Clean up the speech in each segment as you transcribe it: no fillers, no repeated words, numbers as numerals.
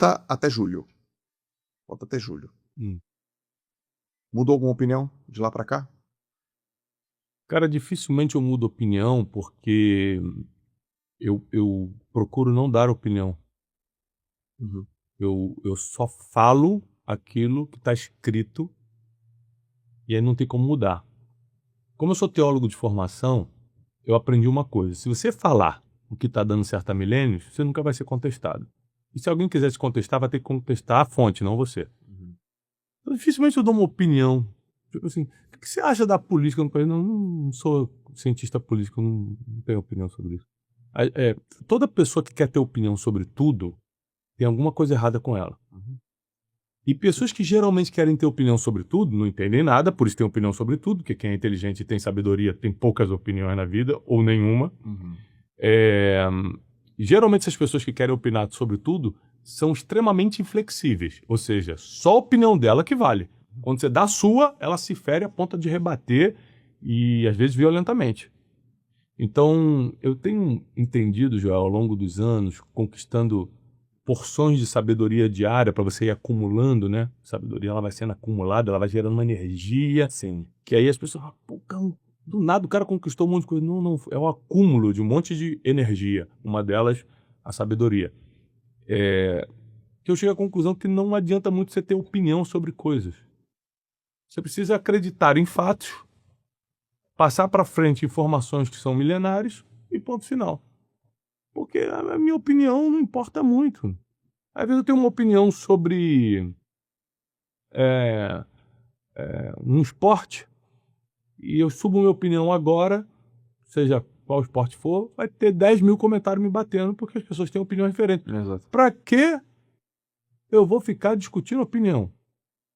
Volta até julho. Volta até julho. Mudou alguma opinião de lá pra cá? Cara, dificilmente eu mudo opinião porque eu procuro não dar opinião. Uhum. Eu só falo aquilo que está escrito e aí não tem como mudar. Como eu sou teólogo de formação, eu aprendi uma coisa. Se você falar o que está dando certo há milênios, você nunca vai ser contestado. E se alguém quiser te contestar, vai ter que contestar a fonte, não você. Então, dificilmente eu dou uma opinião. Tipo assim, o que você acha da política no país? Não sou cientista político, não tenho opinião sobre isso. Toda pessoa que quer ter opinião sobre tudo, tem alguma coisa errada com ela. E pessoas que geralmente querem ter opinião sobre tudo, não entendem nada, por isso tem opinião sobre tudo, porque quem é inteligente e tem sabedoria tem poucas opiniões na vida, ou nenhuma. Geralmente essas pessoas que querem opinar sobre tudo são extremamente inflexíveis, ou seja, só a opinião dela que vale. Quando você dá a sua, ela se fere a ponto de rebater e às vezes violentamente. Então, eu tenho entendido, Joel, ao longo dos anos, conquistando porções de sabedoria diária para você ir acumulando, né? Sabedoria, ela vai sendo acumulada, ela vai gerando uma energia. Sim. Que aí as pessoas, pô, do nada o cara conquistou um monte de coisa. Não, é o acúmulo de um monte de energia. Uma delas, a sabedoria. Que eu chego à conclusão que não adianta muito você ter opinião sobre coisas. Você precisa acreditar em fatos, passar para frente informações que são milenares e ponto final. Porque a minha opinião não importa muito. Às vezes eu tenho uma opinião sobre um esporte e eu subo minha opinião agora, seja qual esporte for, vai ter 10 mil comentários me batendo porque as pessoas têm opiniões diferentes. Exato. Pra que eu vou ficar discutindo opinião?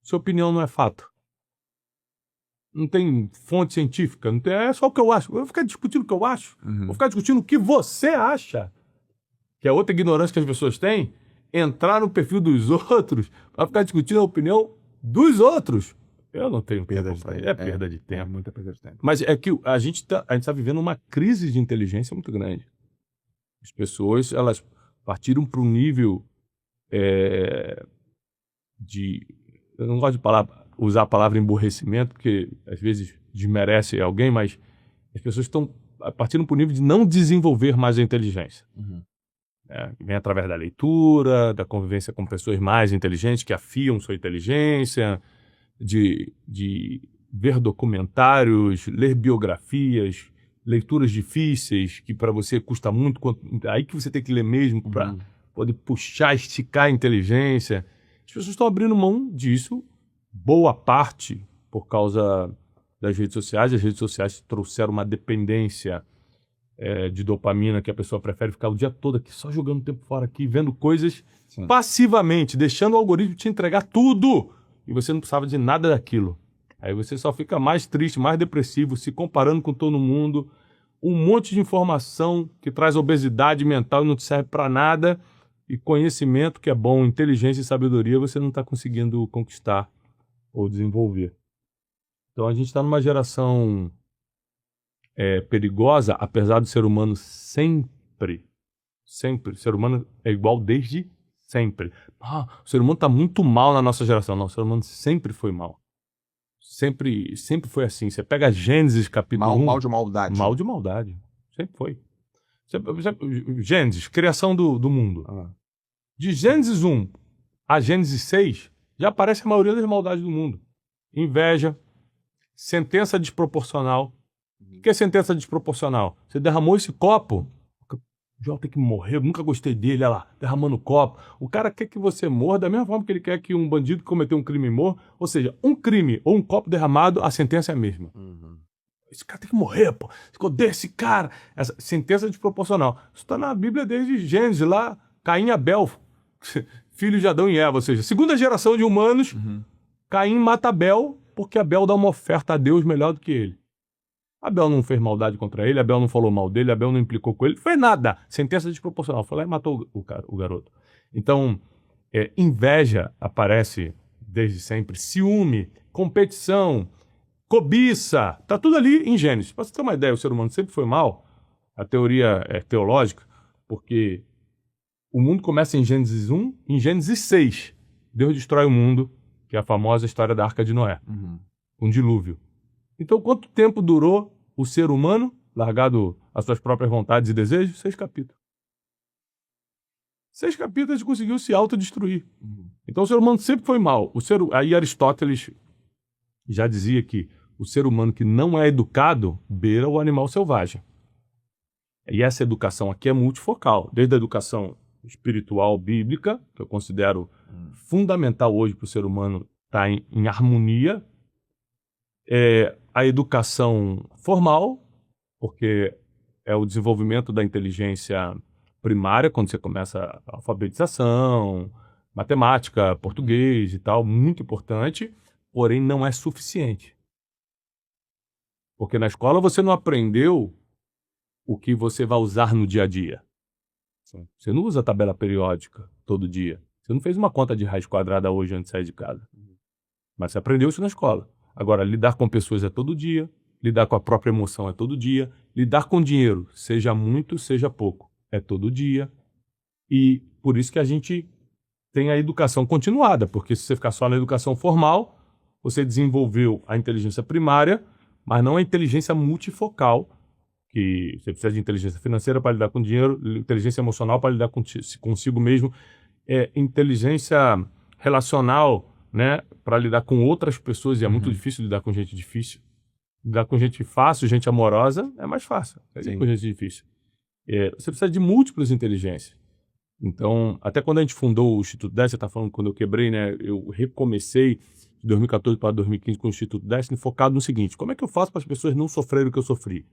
Se opinião não é fato. Não tem fonte científica, não tem, é só o que eu acho. Eu vou ficar discutindo o que eu acho. Vou ficar discutindo o que você acha. Que é outra ignorância que as pessoas têm. Entrar no perfil dos outros para ficar discutindo a opinião dos outros. Eu não tenho tempo para isso. É perda de tempo. Muita perda de tempo. Mas é que a gente tá vivendo uma crise de inteligência muito grande. As pessoas, elas partiram para um nível de... Eu não gosto de usar a palavra emburrecimento, porque às vezes desmerece alguém, mas as pessoas estão partindo para o nível de não desenvolver mais a inteligência. Vem através da leitura, da convivência com pessoas mais inteligentes que afiam sua inteligência, de ver documentários, ler biografias, leituras difíceis que para você custa muito, aí que você tem que ler mesmo para poder puxar, esticar a inteligência. As pessoas estão abrindo mão disso, boa parte por causa das redes sociais. As redes sociais trouxeram uma dependência de dopamina, que a pessoa prefere ficar o dia todo aqui, só jogando tempo fora aqui, vendo coisas passivamente, deixando o algoritmo te entregar tudo, e você não precisava de nada daquilo. Aí você só fica mais triste, mais depressivo, se comparando com todo mundo, um monte de informação que traz obesidade mental e não te serve para nada, e conhecimento que é bom, inteligência e sabedoria, você não está conseguindo conquistar ou desenvolver. Então a gente está numa geração perigosa, apesar do ser humano sempre, o ser humano é igual desde sempre. O ser humano está muito mal na nossa geração. Não, o ser humano sempre foi mal. Sempre foi assim. Você pega Gênesis capítulo 1... Mal de maldade. Mal de maldade. Sempre foi. Gênesis, criação do mundo. De Gênesis 1 a Gênesis 6, já aparece a maioria das maldades do mundo. Inveja, sentença desproporcional. O que é sentença desproporcional? Você derramou esse copo, o João tem que morrer, eu nunca gostei dele, olha lá, derramando o copo. O cara quer que você morra da mesma forma que ele quer que um bandido que cometeu um crime morra. Ou seja, um crime ou um copo derramado, a sentença é a mesma. Esse cara tem que morrer, pô. Ficou desse cara. Essa sentença desproporcional. Isso está na Bíblia desde Gênesis, lá, Caim e Abel, filhos de Adão e Eva. Ou seja, segunda geração de humanos, Caim mata Abel, porque Abel dá uma oferta a Deus melhor do que ele. Abel não fez maldade contra ele, Abel não falou mal dele, Abel não implicou com ele, não fez nada. Sentença desproporcional. Foi lá e matou o garoto. Então, inveja aparece desde sempre, ciúme, competição, cobiça, tá tudo ali em Gênesis. Para você ter uma ideia, o ser humano sempre foi mal, a teoria é teológica, porque O mundo começa em Gênesis 1, em Gênesis 6, Deus destrói o mundo, que é a famosa história da Arca de Noé, um dilúvio. Então, quanto tempo durou o ser humano, largado às suas próprias vontades e desejos? 6 capítulos. 6 capítulos a gente conseguiu se autodestruir. Então, o ser humano sempre foi mal. Aí Aristóteles já dizia que o ser humano que não é educado beira o animal selvagem. E essa educação aqui é multifocal, desde a educação espiritual bíblica, que eu considero fundamental hoje para o ser humano estar em harmonia, a educação formal, porque é o desenvolvimento da inteligência primária, quando você começa a alfabetização, matemática, português e tal, muito importante, porém não é suficiente. Porque na escola você não aprendeu o que você vai usar no dia a dia. Você não usa tabela periódica todo dia. Você não fez uma conta de raiz quadrada hoje antes de sair de casa. Mas você aprendeu isso na escola. Agora, lidar com pessoas é todo dia, lidar com a própria emoção é todo dia, lidar com dinheiro, seja muito, seja pouco, é todo dia. E por isso que a gente tem a educação continuada, porque se você ficar só na educação formal, você desenvolveu a inteligência primária, mas não a inteligência multifocal, que você precisa de inteligência financeira para lidar com dinheiro, inteligência emocional para lidar consigo mesmo, inteligência relacional, né, para lidar com outras pessoas, e é muito difícil lidar com gente difícil. Lidar com gente fácil, gente amorosa, é mais fácil. Lidar com gente difícil. Você precisa de múltiplas inteligências. Então, até quando a gente fundou o Instituto Destiny, você está falando quando eu quebrei, né, eu recomecei de 2014 para 2015 com o Instituto Destiny, focado no seguinte: como é que eu faço para as pessoas não sofrerem o que eu sofri?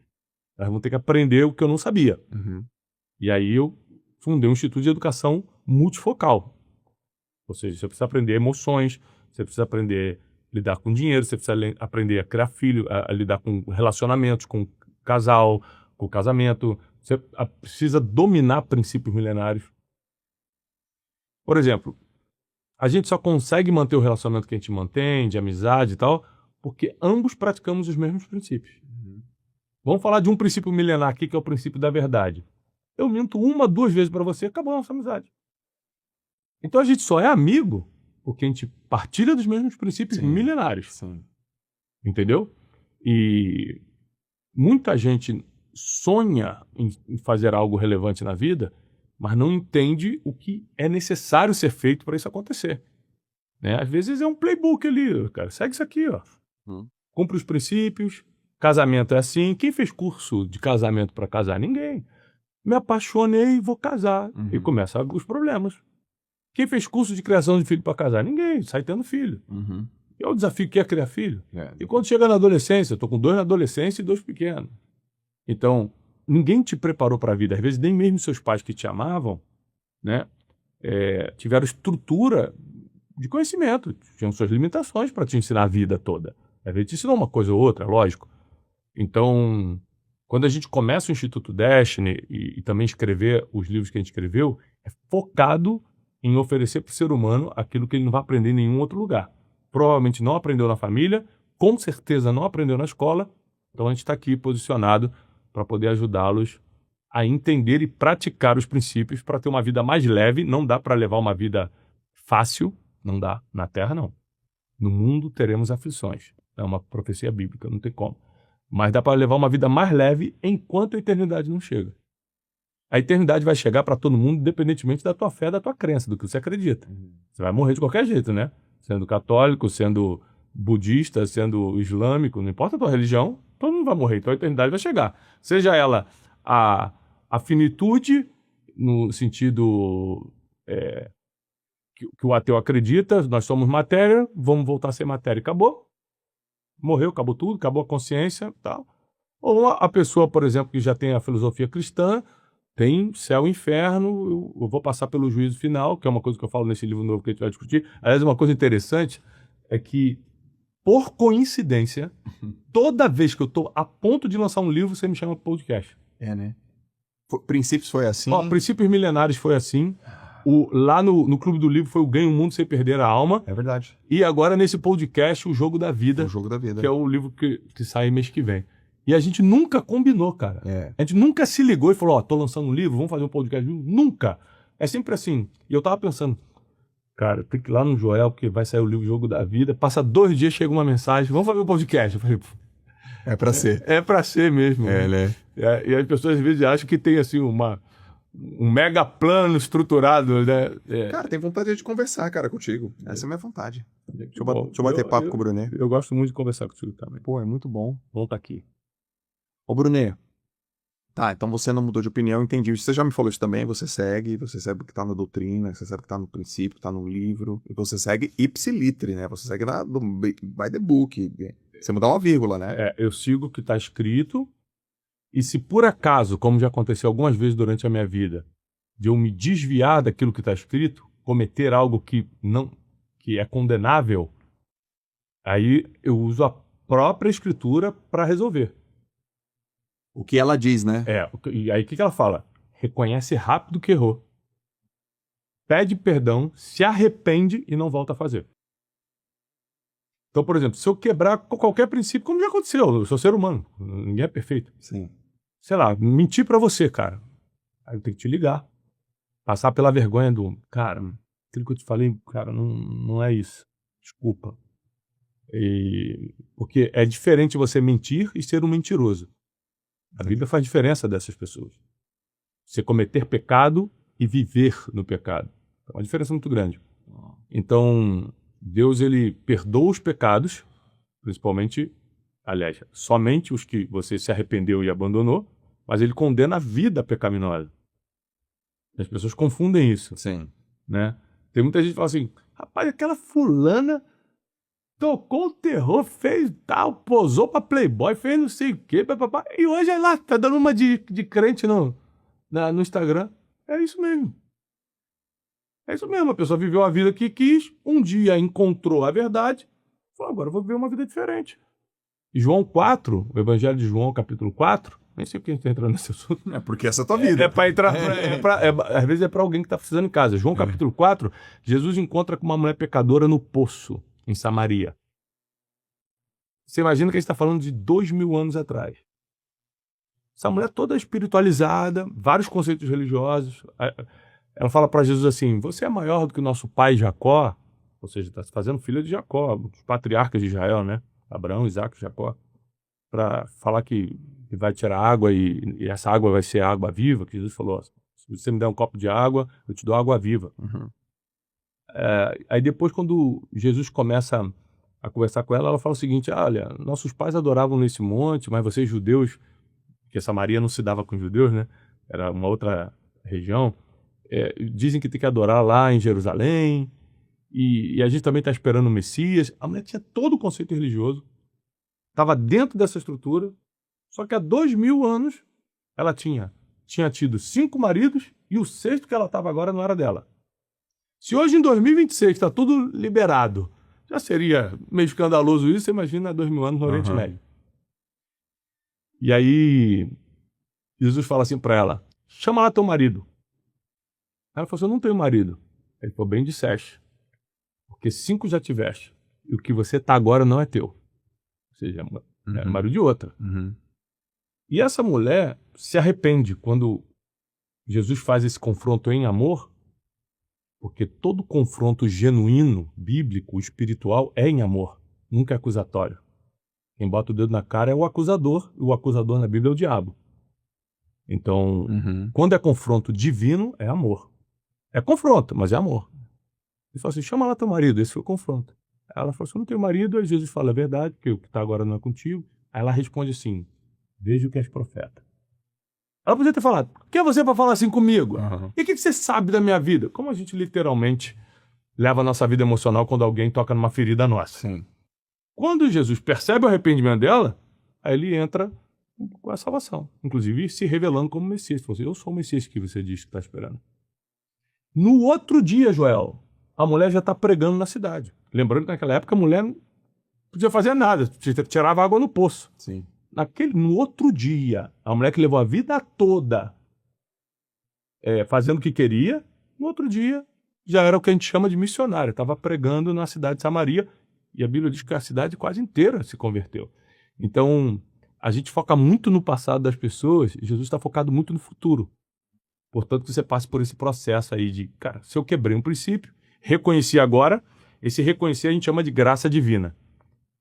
Elas vão ter que aprender o que eu não sabia. E aí eu fundei um Instituto de Educação Multifocal. Ou seja, você precisa aprender emoções, você precisa aprender a lidar com dinheiro, você precisa aprender a criar filho, a lidar com relacionamentos, com casal, com casamento. Você precisa dominar princípios milenários. Por exemplo, a gente só consegue manter o relacionamento que a gente mantém, de amizade e tal, porque ambos praticamos os mesmos princípios. Vamos falar de um princípio milenar aqui, que é o princípio da verdade. Eu minto 1, 2 vezes para você, acabou a nossa amizade. Então a gente só é amigo porque a gente partilha dos mesmos princípios milenários. Sim. Entendeu? E muita gente sonha em fazer algo relevante na vida, mas não entende o que é necessário ser feito para isso acontecer. Né? Às vezes é um playbook ali, cara. Segue isso aqui, ó. Cumpre os princípios. Casamento é assim. Quem fez curso de casamento para casar? Ninguém. Me apaixonei e vou casar. E começam os problemas. Quem fez curso de criação de filho para casar? Ninguém. Sai tendo filho. E é o desafio que é criar filho. E quando chega na adolescência, eu estou com 2 na adolescência e 2 pequenos. Então, ninguém te preparou para a vida. Às vezes, nem mesmo seus pais que te amavam, né, tiveram estrutura de conhecimento. Tinham suas limitações para te ensinar a vida toda. Às vezes, te ensinou uma coisa ou outra, lógico. Então, quando a gente começa o Instituto Destiny e também escrever os livros que a gente escreveu, é focado em oferecer para o ser humano aquilo que ele não vai aprender em nenhum outro lugar. Provavelmente não aprendeu na família, com certeza não aprendeu na escola, então a gente está aqui posicionado para poder ajudá-los a entender e praticar os princípios para ter uma vida mais leve. Não dá para levar uma vida fácil, não dá, na Terra não. No mundo teremos aflições, é uma profecia bíblica, não tem como. Mas dá para levar uma vida mais leve enquanto a eternidade não chega. A eternidade vai chegar para todo mundo, independentemente da tua fé, da tua crença, do que você acredita. Você vai morrer de qualquer jeito, né? Sendo católico, sendo budista, sendo islâmico, não importa a tua religião, todo mundo vai morrer. Então a eternidade vai chegar. Seja ela a finitude, no sentido que o ateu acredita, nós somos matéria, vamos voltar a ser matéria. Acabou. Morreu, acabou tudo, acabou a consciência, tal. Ou a pessoa, por exemplo, que já tem a filosofia cristã, tem céu e inferno, eu vou passar pelo juízo final, que é uma coisa que eu falo nesse livro novo que a gente vai discutir. Aliás, uma coisa interessante é que, por coincidência, toda vez que eu estou a ponto de lançar um livro, você me chama para podcast. Né? Princípios foi assim? Princípios Milenares foi assim. Lá no Clube do Livro foi o Ganhe o Mundo Sem Perder a Alma. É verdade. E agora nesse podcast, O Jogo da Vida. O Jogo da Vida. Que é o livro que sai mês que vem. E a gente nunca combinou, cara. A gente nunca se ligou e falou, tô lançando um livro, vamos fazer um podcast. Nunca. É sempre assim. E eu tava pensando, cara, tem que ir lá no Joel, porque vai sair o livro Jogo da Vida. Passa 2 dias, chega uma mensagem, vamos fazer o podcast. Eu falei, É pra ser. é pra ser mesmo. Né? E as pessoas às vezes acham que tem assim um mega plano estruturado, né? Cara, tem vontade de conversar, cara, contigo. Essa é a minha vontade. Deixa eu Bom, bater papo com o Brunet. Eu gosto muito de conversar contigo também. Pô, é muito bom. Bom tá aqui. Ô, Brunet. Tá, então você não mudou de opinião, entendi. Você já me falou isso também, você segue o que tá na doutrina, você sabe o que tá no princípio, que tá no livro, e você segue ipsilitri, né? Você segue by the book. Você mudar uma vírgula, né? Eu sigo o que tá escrito, e se por acaso, como já aconteceu algumas vezes durante a minha vida, de eu me desviar daquilo que tá escrito, cometer algo que é condenável, aí eu uso a própria escritura para resolver. O que ela diz, né? E aí o que ela fala? Reconhece rápido que errou. Pede perdão, se arrepende e não volta a fazer. Então, por exemplo, se eu quebrar qualquer princípio, como já aconteceu, eu sou ser humano, ninguém é perfeito. Sim. Sei lá, mentir pra você, cara. Aí eu tenho que te ligar. Passar pela vergonha do... Cara, aquilo que eu te falei, cara, não é isso. Desculpa. Porque é diferente você mentir e ser um mentiroso. A Bíblia faz diferença dessas pessoas. Você cometer pecado e viver no pecado. É uma diferença muito grande. Então, Deus, ele perdoa os pecados, principalmente, aliás, somente os que você se arrependeu e abandonou, mas ele condena a vida pecaminosa. As pessoas confundem isso. Sim. Né? Tem muita gente que fala assim, rapaz, aquela fulana tocou o terror, fez tal, posou pra Playboy, fez não sei o quê, papapá, e hoje é lá, tá dando uma de crente no Instagram. É isso mesmo. É isso mesmo, a pessoa viveu a vida que quis, um dia encontrou a verdade, falou, agora eu vou viver uma vida diferente. E João 4, o Evangelho de João, capítulo 4, nem sei por que a gente tá entrando nesse assunto. É porque essa é a tua vida. É pra entrar, às vezes é pra alguém que tá precisando em casa. João capítulo 4, Jesus encontra com uma mulher pecadora no poço, em Samaria. Você imagina que a gente está falando de 2000 anos atrás. Essa mulher toda espiritualizada, vários conceitos religiosos. Ela fala para Jesus assim, você é maior do que o nosso pai Jacó, ou seja, está se fazendo filha de Jacó, os patriarcas de Israel, né? Abraão, Isaac, Jacó. Para falar que vai tirar água e essa água vai ser água viva, que Jesus falou, se você me der um copo de água, eu te dou água viva. Uhum. Aí depois, quando Jesus começa a conversar com ela, ela fala o seguinte, olha, nossos pais adoravam nesse monte, mas vocês judeus, que Samaria não se dava com judeus, né? Era uma outra região, dizem que tem que adorar lá em Jerusalém, e a gente também está esperando o Messias. A mulher tinha todo o conceito religioso, estava dentro dessa estrutura, só que há 2000 anos ela tinha tido 5 maridos e o 6º que ela estava agora não era dela. Se hoje em 2026 está tudo liberado, já seria meio escandaloso isso, você imagina há 2000 anos no Oriente Médio. E aí Jesus fala assim para ela, chama lá teu marido. Ela falou assim, eu não tenho marido. Ele falou, bem disseste, porque 5 já tiveste, e o que você está agora não é teu. Ou seja, é marido de outra. E essa mulher se arrepende quando Jesus faz esse confronto em amor, porque todo confronto genuíno, bíblico, espiritual é em amor, nunca é acusatório. Quem bota o dedo na cara é o acusador, e o acusador na Bíblia é o diabo. Então, quando é confronto divino, é amor. É confronto, mas é amor. Ele fala assim, chama lá teu marido, esse foi o confronto. Ela falou assim, eu não tenho marido, aí Jesus fala, é verdade, porque o que está agora não é contigo. Aí ela responde assim, vejo que és profeta. Ela podia ter falado, quem é você para falar assim comigo? E o que você sabe da minha vida? Como a gente literalmente leva a nossa vida emocional quando alguém toca numa ferida nossa. Sim. Quando Jesus percebe o arrependimento dela, aí ele entra com a salvação. Inclusive se revelando como Messias. Ele falou assim, eu sou o Messias que você diz que está esperando. No outro dia, Joel, a mulher já está pregando na cidade. Lembrando que naquela época a mulher não podia fazer nada, tirava água no poço. Sim. No outro dia, a mulher que levou a vida toda fazendo o que queria, no outro dia já era o que a gente chama de missionária. Estava pregando na cidade de Samaria e a Bíblia diz que a cidade quase inteira se converteu. Então, a gente foca muito no passado das pessoas e Jesus está focado muito no futuro. Portanto, que você passe por esse processo aí de, cara, se eu quebrei um princípio, reconheci agora, esse reconhecer a gente chama de graça divina.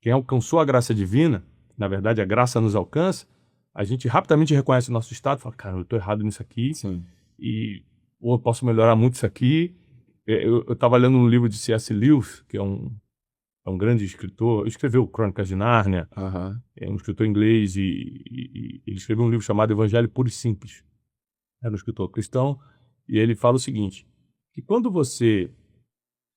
Quem alcançou a graça divina, na verdade a graça nos alcança, a gente rapidamente reconhece o nosso estado e fala, cara, eu estou errado nisso aqui, Sim. e ou eu posso melhorar muito isso aqui. Eu estava lendo um livro de C.S. Lewis, que é um grande escritor, escreveu Crônicas de Nárnia, é um escritor inglês, e ele escreveu um livro chamado Evangelho Puro e Simples. Era um escritor cristão, e ele fala o seguinte, que quando você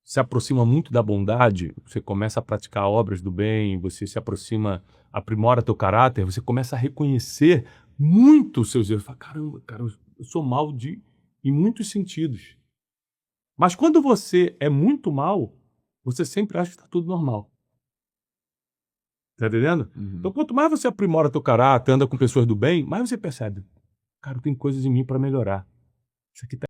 se aproxima muito da bondade, você começa a praticar obras do bem, você se aproxima, aprimora teu caráter, você começa a reconhecer muito os seus erros. Fala, caramba, cara, eu sou mal em muitos sentidos. Mas quando você é muito mal, você sempre acha que está tudo normal. Tá entendendo? Então, quanto mais você aprimora teu caráter, anda com pessoas do bem, mais você percebe, cara, tem coisas em mim para melhorar. Isso aqui tá